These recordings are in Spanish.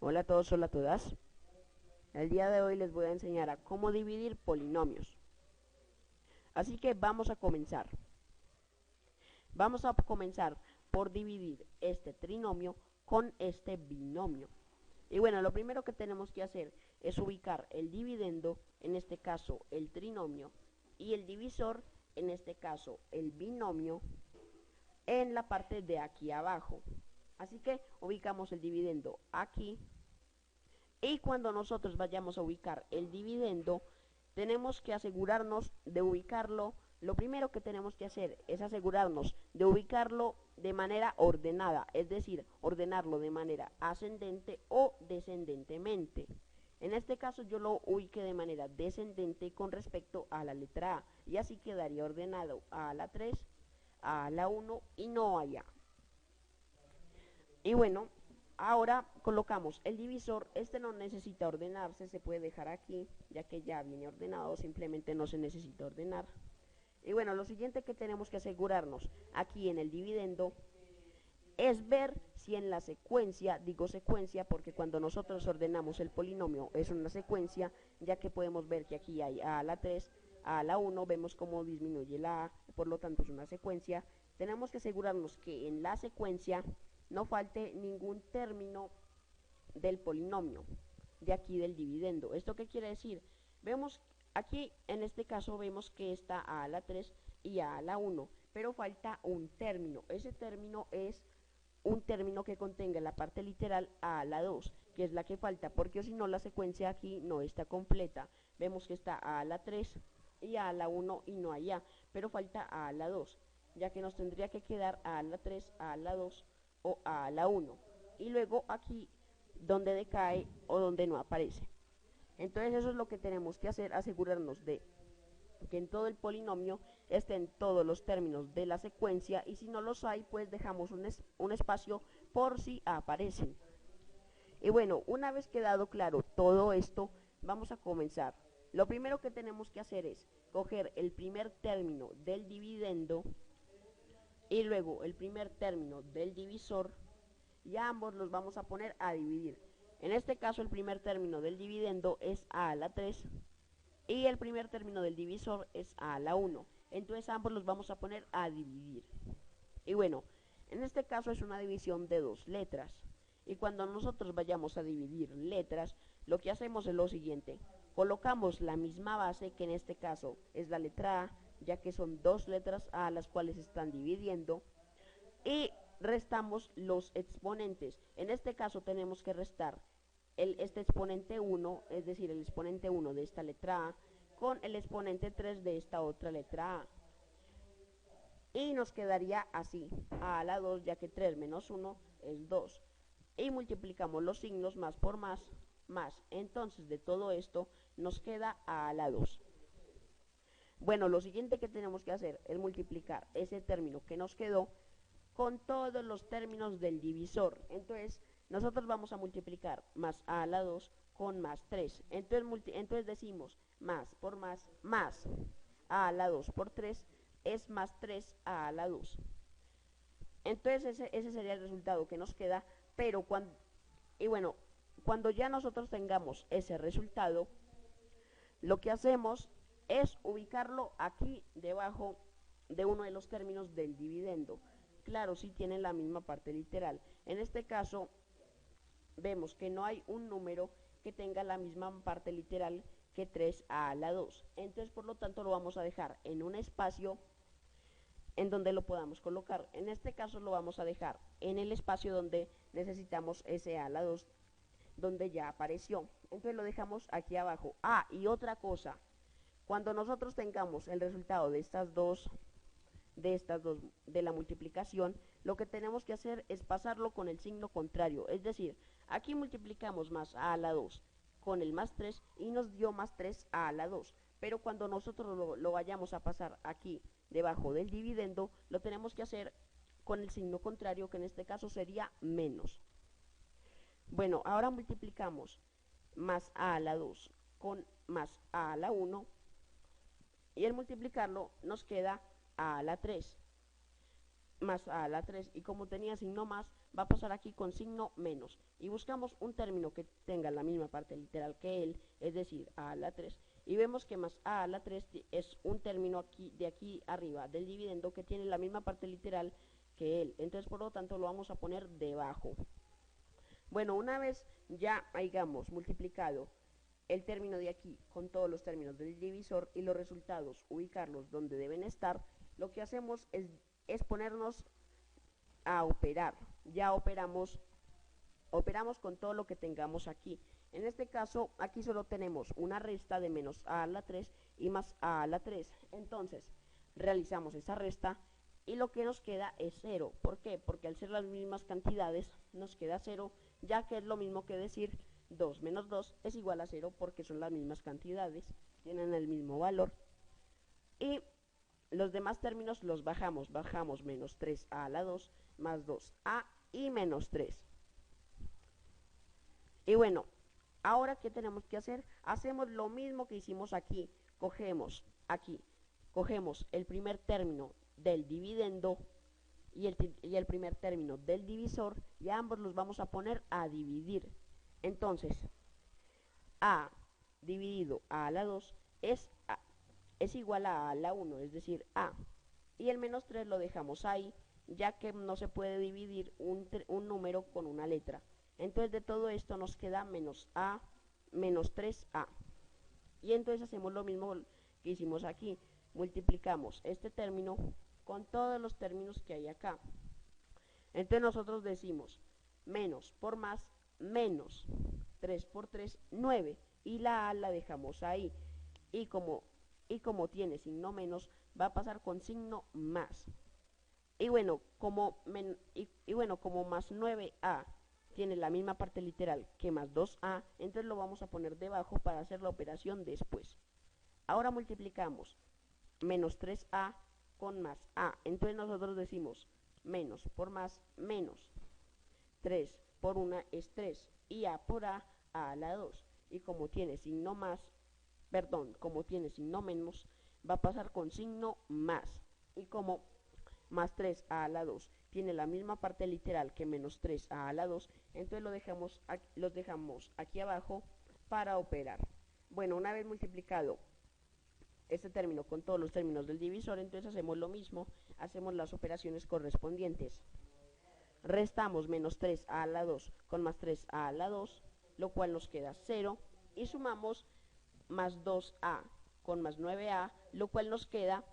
Hola a todos, hola a todas. El día de hoy les voy a enseñar a cómo dividir polinomios. Así que vamos a comenzar. Vamos a comenzar por dividir este trinomio con este binomio. Y bueno, lo primero que tenemos que hacer es ubicar el dividendo, en este caso el trinomio, y el divisor, en este caso el binomio, en la parte de aquí abajo. Así que ubicamos el dividendo aquí. Y cuando nosotros vayamos a ubicar el dividendo, tenemos que asegurarnos de ubicarlo. Lo primero que tenemos que hacer es asegurarnos de ubicarlo de manera ordenada, es decir, ordenarlo de manera ascendente o descendentemente. En este caso yo lo ubiqué de manera descendente con respecto a la letra A, y así quedaría ordenado a la 3, a la 1 y no allá. Y bueno, ahora colocamos el divisor. Este no necesita ordenarse, se puede dejar aquí, ya que ya viene ordenado, simplemente no se necesita ordenar. Y bueno, lo siguiente que tenemos que asegurarnos aquí en el dividendo es ver si en la secuencia, digo secuencia porque cuando nosotros ordenamos el polinomio es una secuencia, ya que podemos ver que aquí hay a la 3, a la 1, vemos cómo disminuye la A, por lo tanto es una secuencia. Tenemos que asegurarnos que en la secuencia no falte ningún término del polinomio, de aquí del dividendo. ¿Esto qué quiere decir? Vemos aquí, en este caso, vemos que está a la 3 y a la 1, pero falta un término. Ese término es un término que contenga la parte literal a la 2, que es la que falta, porque si no la secuencia aquí no está completa. Vemos que está a la 3 y a la 1 y no allá, pero falta a la 2, ya que nos tendría que quedar a la 3, a la 2 o a la 1. Y luego aquí donde decae o donde no aparece. Entonces eso es lo que tenemos que hacer, asegurarnos de que en todo el polinomio estén todos los términos de la secuencia, y si no los hay, pues dejamos un espacio por si aparecen. Y bueno, una vez quedado claro todo esto, vamos a comenzar. Lo primero que tenemos que hacer es coger el primer término del dividendo y luego el primer término del divisor, y a ambos los vamos a poner a dividir. En este caso el primer término del dividendo es a la 3 y el primer término del divisor es a la 1. Entonces ambos los vamos a poner a dividir. Y bueno, en este caso es una división de dos letras. Y cuando nosotros vayamos a dividir letras, lo que hacemos es lo siguiente. Colocamos la misma base, que en este caso es la letra A, ya que son dos letras a las cuales se están dividiendo, y restamos los exponentes. En este caso tenemos que restar este exponente 1, es decir, el exponente 1 de esta letra A, con el exponente 3 de esta otra letra A. Y nos quedaría así, a la 2, ya que 3 menos 1 es 2. Y multiplicamos los signos más por más. Entonces de todo esto nos queda a la 2. Bueno, lo siguiente que tenemos que hacer es multiplicar ese término que nos quedó con todos los términos del divisor. Entonces nosotros vamos a multiplicar más a la 2 con más 3. Entonces decimos más por más a la 2 por 3 es más 3 a la 2. Entonces ese sería el resultado que nos queda, pero cuando ya nosotros tengamos ese resultado, lo que hacemos es ubicarlo aquí debajo de uno de los términos del dividendo. Claro, si tienen la misma parte literal. En este caso, vemos que no hay un número que tenga la misma parte literal que 3 a la 2. Entonces, por lo tanto, lo vamos a dejar en un espacio en donde lo podamos colocar. En este caso lo vamos a dejar en el espacio donde necesitamos ese a la 2, donde ya apareció. Entonces lo dejamos aquí abajo. Ah, y otra cosa, cuando nosotros tengamos el resultado de la multiplicación, lo que tenemos que hacer es pasarlo con el signo contrario. Es decir, aquí multiplicamos más a la 2 con el más 3 y nos dio más 3 a la 2. Pero cuando nosotros lo vayamos a pasar aquí debajo del dividendo, lo tenemos que hacer con el signo contrario, que en este caso sería menos. Bueno, ahora multiplicamos más a la 2 con más a la 1, y al multiplicarlo nos queda a la 3 más a la 3, y como tenía signo más, va a pasar aquí con signo menos. Y buscamos un término que tenga la misma parte literal que él, es decir, a la 3. Y vemos que más a la 3 es un término aquí, de aquí arriba del dividendo, que tiene la misma parte literal que él. Entonces, por lo tanto, lo vamos a poner debajo. Bueno, una vez ya hayamos multiplicado el término de aquí con todos los términos del divisor y los resultados ubicarlos donde deben estar, lo que hacemos es ponernos a operar. Ya operamos con todo lo que tengamos aquí. En este caso, aquí solo tenemos una resta de menos a la 3 y más a la 3. Entonces, realizamos esa resta y lo que nos queda es 0. ¿Por qué? Porque al ser las mismas cantidades, nos queda 0, ya que es lo mismo que decir 2 menos 2 es igual a 0, porque son las mismas cantidades, tienen el mismo valor. Y los demás términos los bajamos menos 3 a la 2, más 2a y menos 3. Y bueno, ahora ¿qué tenemos que hacer? Hacemos lo mismo que hicimos aquí. Cogemos el primer término del dividendo y el primer término del divisor, y a ambos los vamos a poner a dividir. Entonces, a dividido a la 2 es igual a la 1, es decir, a. Y el menos 3 lo dejamos ahí, ya que no se puede dividir un número con una letra. Entonces, de todo esto nos queda menos a, menos 3a. Y entonces hacemos lo mismo que hicimos aquí. Multiplicamos este término con todos los términos que hay acá. Entonces nosotros decimos menos por más, menos 3 por 3, 9. Y la a la dejamos ahí. Y como tiene signo menos, va a pasar con signo más. Y bueno, como más 9a tiene la misma parte literal que más 2a, entonces lo vamos a poner debajo para hacer la operación después. Ahora multiplicamos menos 3a con más a. Entonces nosotros decimos menos por más, menos 3 por 1 es 3, y a por a la 2. Y como tiene signo menos, va a pasar con signo más. Y como más 3 a la 2 tiene la misma parte literal que menos 3 a la 2, entonces los dejamos aquí abajo para operar. Bueno, una vez multiplicado este término con todos los términos del divisor, entonces hacemos lo mismo, hacemos las operaciones correspondientes. Restamos menos 3 a la 2 con más 3 a la 2, lo cual nos queda 0, y sumamos más 2a con más 9a, lo cual nos queda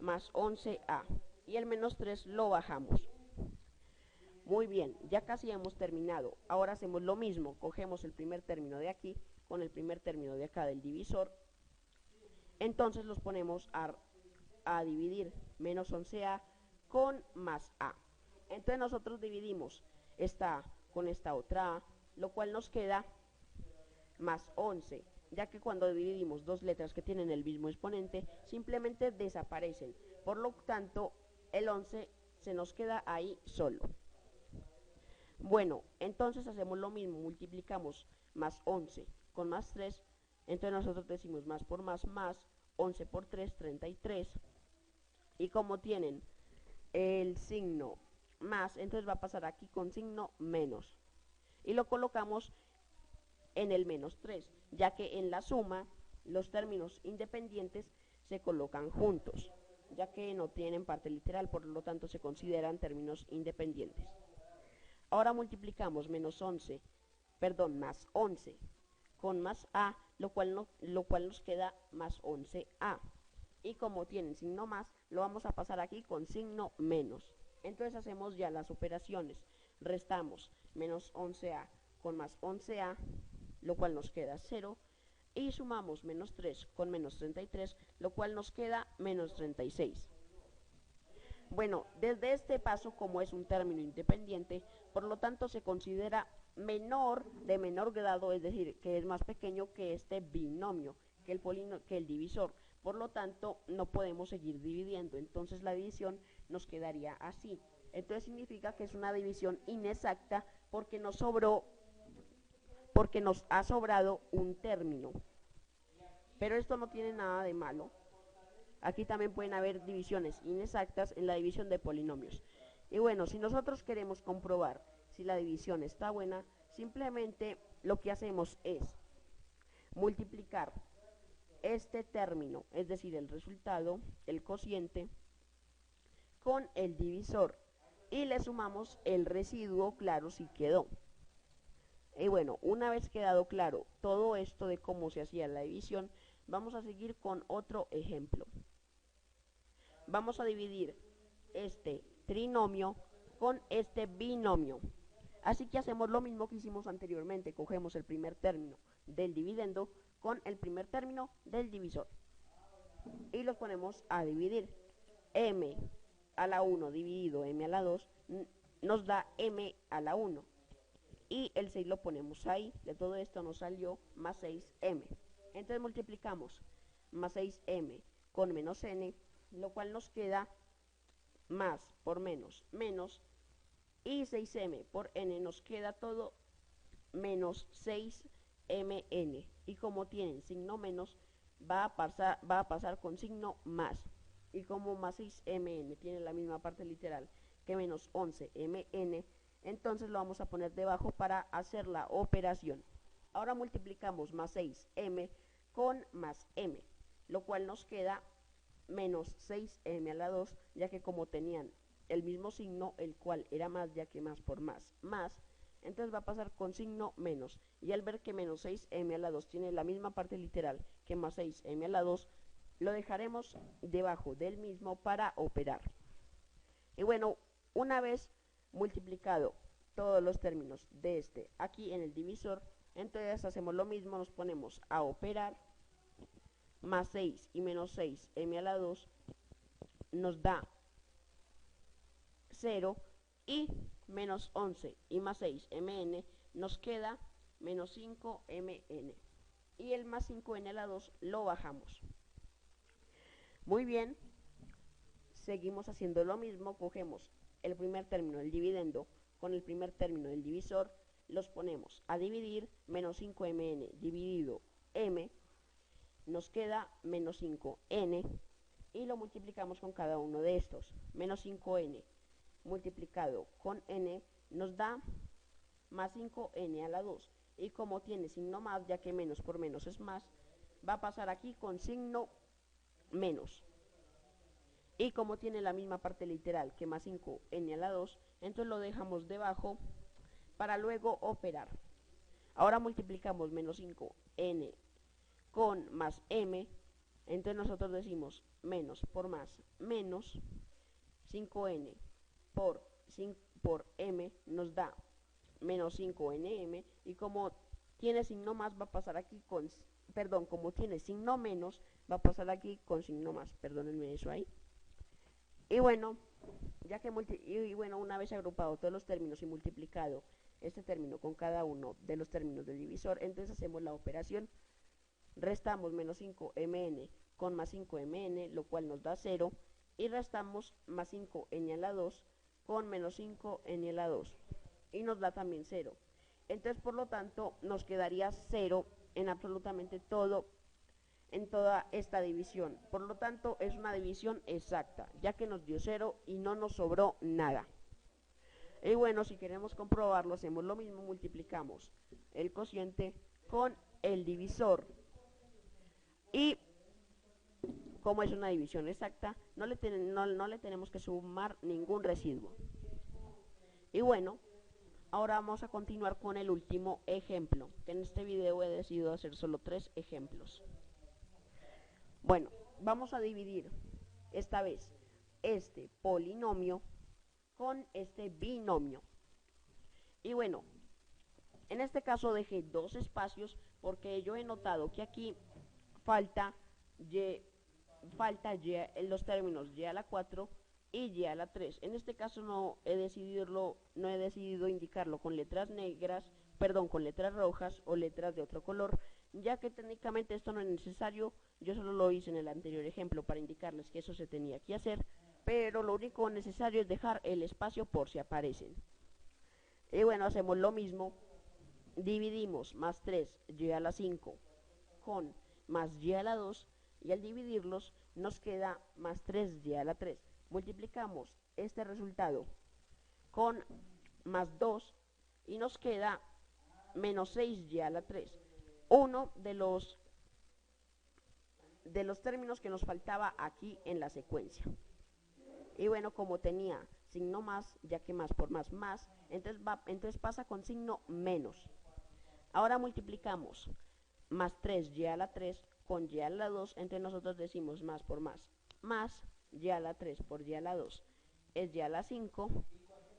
más 11a, y el menos 3 lo bajamos. Muy bien, ya casi hemos terminado. Ahora hacemos lo mismo, cogemos el primer término de aquí con el primer término de acá del divisor, entonces los ponemos a dividir menos 11a con más a. Entonces nosotros dividimos esta a con esta otra a, lo cual nos queda más 11, ya que cuando dividimos dos letras que tienen el mismo exponente, simplemente desaparecen. Por lo tanto, el 11 se nos queda ahí solo. Bueno, entonces hacemos lo mismo, multiplicamos más 11 con más 3, entonces nosotros decimos más por más, 11 por 3, 33, y como tienen el signo más, entonces va a pasar aquí con signo menos, y lo colocamos en el menos 3, ya que en la suma los términos independientes se colocan juntos, ya que no tienen parte literal, por lo tanto se consideran términos independientes. Ahora multiplicamos más 11 con más a, lo cual nos queda más 11a. Y como tienen signo más, lo vamos a pasar aquí con signo menos. Entonces hacemos ya las operaciones. Restamos menos 11a con más 11a, lo cual nos queda 0. Y sumamos menos 3 con menos 33, lo cual nos queda menos 36. Bueno, desde este paso, como es un término independiente, por lo tanto se considera de menor grado, es decir, que es más pequeño que este binomio, que el divisor. Por lo tanto, no podemos seguir dividiendo, entonces la división nos quedaría así. Entonces significa que es una división inexacta porque nos ha sobrado un término. Pero esto no tiene nada de malo. Aquí también pueden haber divisiones inexactas en la división de polinomios. Y bueno, si nosotros queremos comprobar si la división está buena, simplemente lo que hacemos es multiplicar este término, es decir, el resultado, el cociente, con el divisor y le sumamos el residuo, claro, si quedó. Y bueno, una vez quedado claro todo esto de cómo se hacía la división, vamos a seguir con otro ejemplo. Vamos a dividir este trinomio con este binomio. Así que hacemos lo mismo que hicimos anteriormente, cogemos el primer término del dividendo con el primer término del divisor y los ponemos a dividir. M a la 1 dividido m a la 2 nos da m a la 1 y el 6 lo ponemos ahí. De todo esto nos salió más 6m. Entonces multiplicamos más 6m con menos n, lo cual nos queda más por menos, menos, y 6m por n nos queda todo menos 6mn. Y como tienen signo menos, va a pasar con signo más. Y como más 6mn tiene la misma parte literal que menos 11mn, entonces lo vamos a poner debajo para hacer la operación. Ahora multiplicamos más 6m con más m, lo cual nos queda menos 6m a la 2, ya que como tenían el mismo signo, el cual era más, ya que más por más, más, entonces va a pasar con signo menos. Y al ver que menos 6m a la 2 tiene la misma parte literal que más 6m a la 2, lo dejaremos debajo del mismo para operar. Y bueno, una vez multiplicado todos los términos de este aquí en el divisor, entonces hacemos lo mismo, nos ponemos a operar. Más 6 y menos 6m a la 2 nos da 0 y menos 11 y más 6mn nos queda menos 5mn y el más 5n a la 2 lo bajamos. Muy bien, seguimos haciendo lo mismo, cogemos el primer término del dividendo con el primer término del divisor, los ponemos a dividir. Menos 5mn dividido m nos queda menos 5n y lo multiplicamos con cada uno de estos. Menos 5n multiplicado con n nos da más 5n a la 2 y como tiene signo más, ya que menos por menos es más, va a pasar aquí con signo menos. Y como tiene la misma parte literal que más 5n a la 2, entonces lo dejamos debajo para luego operar. Ahora multiplicamos menos 5n con más m, entonces nosotros decimos menos por más, menos 5n por m nos da menos 5nm, y como tiene signo más va a pasar aquí con, perdón, como tiene signo menos va a pasar aquí con signo más, perdónenme eso ahí. Y bueno, ya que una vez agrupado todos los términos y multiplicado este término con cada uno de los términos del divisor, entonces hacemos la operación. Restamos menos 5mn con más 5mn, lo cual nos da 0, y restamos más 5n a la 2 con menos 5n a la 2 y nos da también 0. Entonces por lo tanto nos quedaría 0 en absolutamente todo, en toda esta división. Por lo tanto es una división exacta, ya que nos dio 0 y no nos sobró nada. Y bueno, si queremos comprobarlo, hacemos lo mismo, multiplicamos el cociente con el divisor. Y como es una división exacta, no le tenemos que sumar ningún residuo. Y bueno, ahora vamos a continuar con el último ejemplo, que en este video he decidido hacer solo 3 ejemplos. Bueno, vamos a dividir esta vez este polinomio con este binomio. Y bueno, en este caso dejé 2 espacios porque yo he notado que aquí falta y en los términos y a la 4 y y a la 3. En este caso no he decidido indicarlo con letras negras, perdón, con letras rojas o letras de otro color, ya que técnicamente esto no es necesario. Yo solo lo hice en el anterior ejemplo para indicarles que eso se tenía que hacer, pero lo único necesario es dejar el espacio por si aparecen. Y bueno, hacemos lo mismo, dividimos más 3y a la 5 con más y a la 2, y al dividirlos nos queda más 3y a la 3. Multiplicamos este resultado con más 2 y nos queda menos 6y a la 3. Uno de los términos que nos faltaba aquí en la secuencia. Y bueno, como tenía signo más, ya que más por más, entonces pasa con signo menos. Ahora multiplicamos más 3y a la 3 con y a la 2, entonces nosotros decimos más por más y a la 3 por y a la 2 es y a la 5,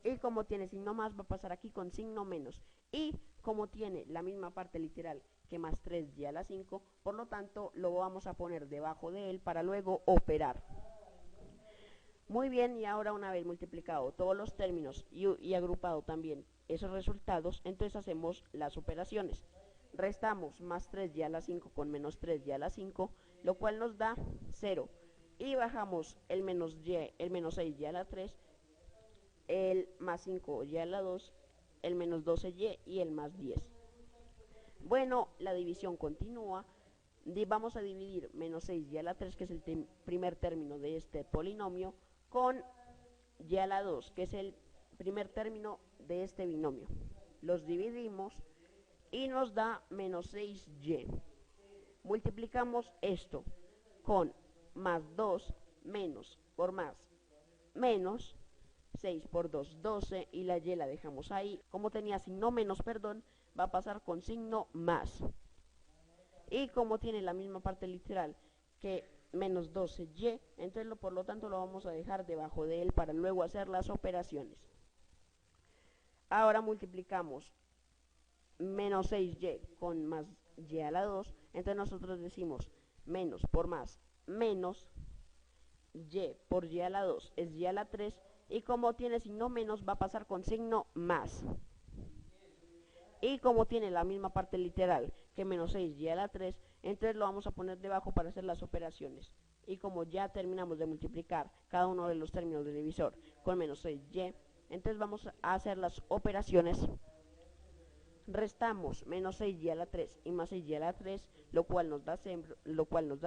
y como tiene signo más va a pasar aquí con signo menos, y como tiene la misma parte literal que más 3y a la 5, por lo tanto lo vamos a poner debajo de él para luego operar. Muy bien, y ahora una vez multiplicado todos los términos y agrupado también esos resultados, entonces hacemos las operaciones. Restamos más 3y a la 5 con menos 3y a la 5, lo cual nos da 0. Y bajamos el menos 6y a la 3, el más 5y a la 2, el menos 12y y el más 10. Bueno, la división continúa. Vamos a dividir menos 6y a la 3, que es el primer término de este polinomio, con y a la 2, que es el primer término de este binomio. Los dividimos y nos da menos 6y. Multiplicamos esto con más 2 menos por más menos 6 por 2, 12, y la y la dejamos ahí. Como tenía signo menos, perdón, va a pasar con signo más. Y como tiene la misma parte literal que menos 12y, entonces por lo tanto lo vamos a dejar debajo de él para luego hacer las operaciones. Ahora multiplicamos menos 6y con más y a la 2, entonces nosotros decimos menos por más menos y por y a la 2 es y a la 3, y como tiene signo menos va a pasar con signo más. Y como tiene la misma parte literal que menos 6y a la 3, entonces lo vamos a poner debajo para hacer las operaciones. Y como ya terminamos de multiplicar cada uno de los términos del divisor con menos 6y, entonces vamos a hacer las operaciones. Restamos menos 6y a la 3 y más 6y a la 3, lo cual nos da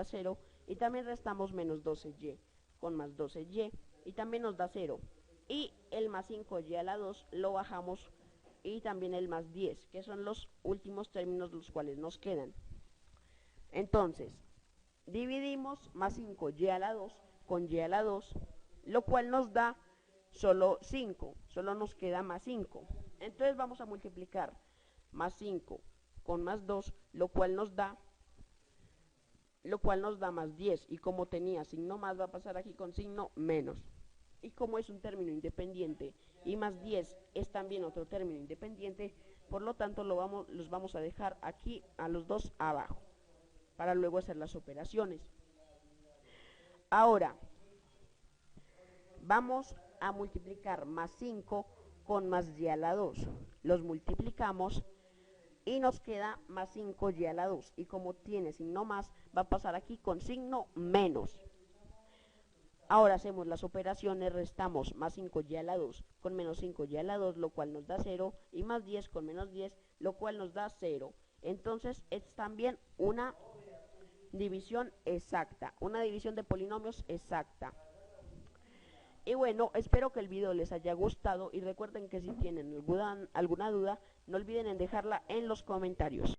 0, y también restamos menos 12y con más 12y, y también nos da 0. Y el más 5y a la 2 lo bajamos, y también el más 10, que son los últimos términos los cuales nos quedan. Entonces, dividimos más 5y a la 2 con y a la 2, lo cual nos da solo 5, solo nos queda más 5. Entonces vamos a multiplicar más 5 con más 2, lo cual nos da más 10, y como tenía signo más va a pasar aquí con signo menos. Y como es un término independiente y más 10 es también otro término independiente, por lo tanto los vamos a dejar aquí a los dos abajo para luego hacer las operaciones. Ahora vamos a multiplicar más 5 con más y a la 2. Los multiplicamos y nos queda más 5y a la 2, y como tiene signo más va a pasar aquí con signo menos. Ahora hacemos las operaciones, restamos más 5y a la 2 con menos 5y a la 2, lo cual nos da 0, y más 10 con menos 10, lo cual nos da 0. Entonces es también una división exacta, una división de polinomios exacta. Y bueno, espero que el video les haya gustado, y recuerden que si tienen alguna duda, no olviden en dejarla en los comentarios.